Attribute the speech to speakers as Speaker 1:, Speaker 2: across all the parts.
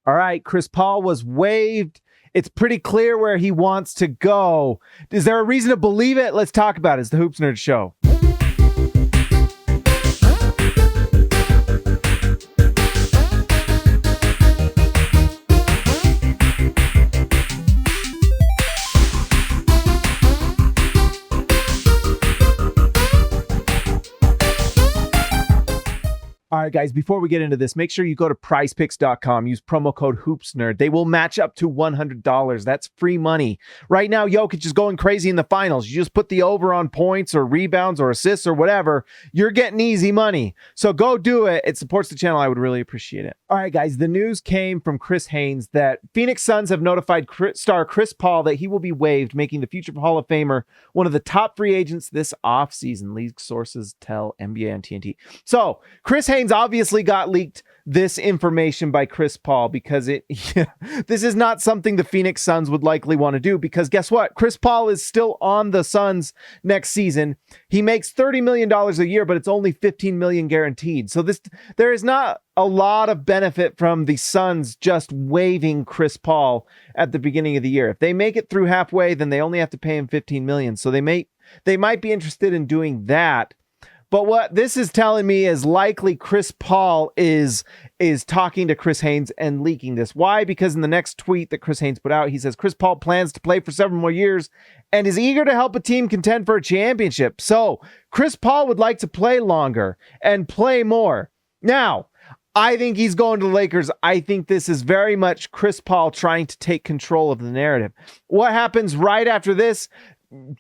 Speaker 1: All right, Chris Paul was waived. It's pretty clear where he wants to go. Is there a reason to believe it? Let's talk about it. It's the Hoops Nerd Show. All right, guys, before we get into this, make sure you go to prizepicks.com. Use promo code HoopsNerd. They will match up to $100. That's free money. Right now, Jokic is going crazy in the finals. You just put the over on points or rebounds or assists or whatever. You're getting easy money. So go do it. It supports the channel. I would really appreciate it. All right, guys, the news came from Chris Haynes that Phoenix Suns have notified star Chris Paul that he will be waived, making the future Hall of Famer one of the top free agents this offseason. League sources tell NBA on TNT. So Chris Haynes obviously got leaked this information by Chris Paul because this is not something the Phoenix Suns would likely want to do, because guess what? Chris Paul is still on the Suns next season. He makes $30 million a year, but it's only $15 million guaranteed. So there is not a lot of benefit from the Suns just waiving Chris Paul at the beginning of the year. If they make it through halfway, then they only have to pay him $15 million. So they might be interested in doing that. But what this is telling me is likely Chris Paul is talking to Chris Haynes and leaking this. Why? Because in the next tweet that Chris Haynes put out, he says Chris Paul plans to play for several more years and is eager to help a team contend for a championship. So Chris Paul would like to play longer and play more. Now, I think he's going to the Lakers. I think this is very much Chris Paul trying to take control of the narrative. What happens right after this?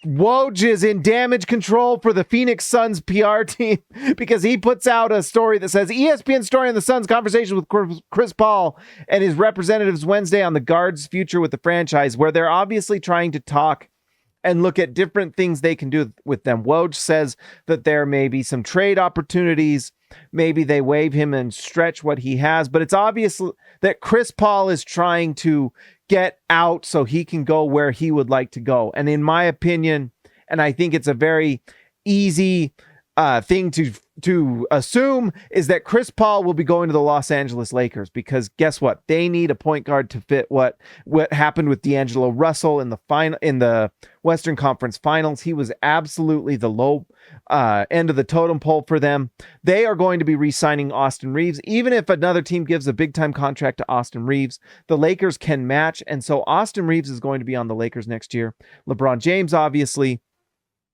Speaker 1: Woj is in damage control for the Phoenix Suns PR team because he puts out a story that says ESPN story on the Suns conversation with Chris Paul and his representatives Wednesday on the guard's future with the franchise, where they're obviously trying to talk and look at different things they can do with them. Woj says that there may be some trade opportunities. Maybe they waive him and stretch what he has, but it's obvious that Chris Paul is trying to get out so he can go where he would like to go. And in my opinion, and I think it's a very easy thing to assume, is that Chris Paul will be going to the Los Angeles Lakers, because guess what? They need a point guard to fit what happened with D'Angelo Russell in the Western Conference Finals. He was absolutely the low end of the totem pole for them. They are going to be re-signing Austin Reaves. Even if another team gives a big-time contract to Austin Reaves, the Lakers can match. And so Austin Reaves is going to be on the Lakers next year. LeBron James, obviously,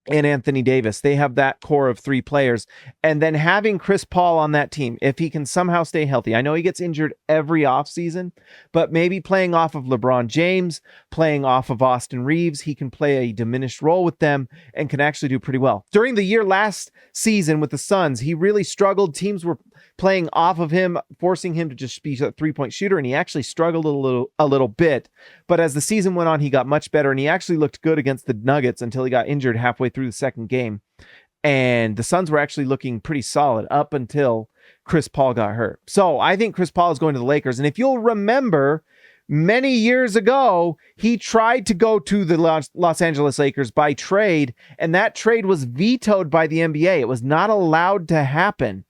Speaker 1: and Anthony Davis. They have that core of three players. And then having Chris Paul on that team, if he can somehow stay healthy. I know he gets injured every offseason, but maybe playing off of LeBron James, playing off of Austin Reaves, he can play a diminished role with them and can actually do pretty well. During the year last season with the Suns, he really struggled. Teams were playing off of him, forcing him to just be a three-point shooter, and he actually struggled a little bit. But as the season went on, he got much better, and he actually looked good against the Nuggets until he got injured halfway through the second game. And the Suns were actually looking pretty solid up until Chris Paul got hurt. So I think Chris Paul is going to the Lakers. And if you'll remember, many years ago, he tried to go to the Los Angeles Lakers by trade, and that trade was vetoed by the NBA. It was not allowed to happen.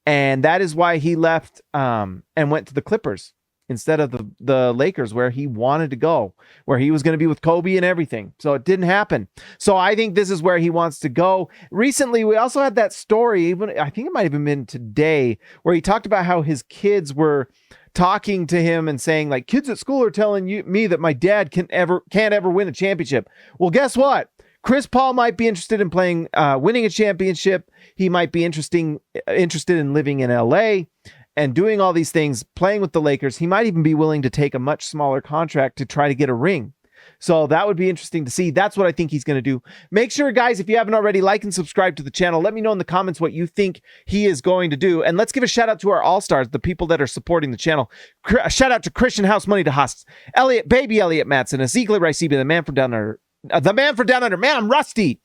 Speaker 1: And that is why he left and went to the Clippers instead of the Lakers, where he wanted to go, where he was going to be with Kobe and everything. So it didn't happen. So I think this is where he wants to go. Recently, we also had that story, even I think it might have been today, where he talked about how his kids were talking to him and saying, like, kids at school are telling me that my dad can't ever win a championship. Well, guess what? Chris Paul might be interested in winning a championship. He might be interested in living in LA and doing all these things, playing with the Lakers. He might even be willing to take a much smaller contract to try to get a ring. So that would be interesting to see. That's what I think he's going to do. Make sure, guys, if you haven't already, like and subscribe to the channel. Let me know in the comments what you think he is going to do. And let's give a shout out to our all-stars, the people that are supporting the channel. A shout out to Christian House, Money to Haas, Baby Elliott Matson, Ezekiel Ricebe, the man from down under. Man, I'm rusty.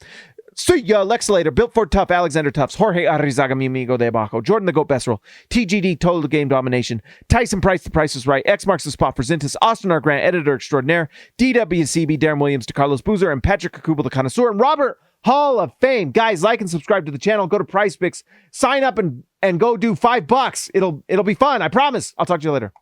Speaker 1: See ya, Lex Later, Built for Tough, Alexander Tufts, Jorge Arrizaga, mi amigo de Bajo, Jordan the Goat Besserell, TGD, Total Game Domination, Tyson Price, The Price is Right, X marks the spot for Zintas, Austin R. Grant, Editor Extraordinaire, DWCB, Darren Williams, DeCarlos Boozer, and Patrick Kakuba, the Connoisseur, and Robert Hall of Fame. Guys, like and subscribe to the channel. Go to PrizePicks, sign up and go do $5. It'll be fun. I promise. I'll talk to you later.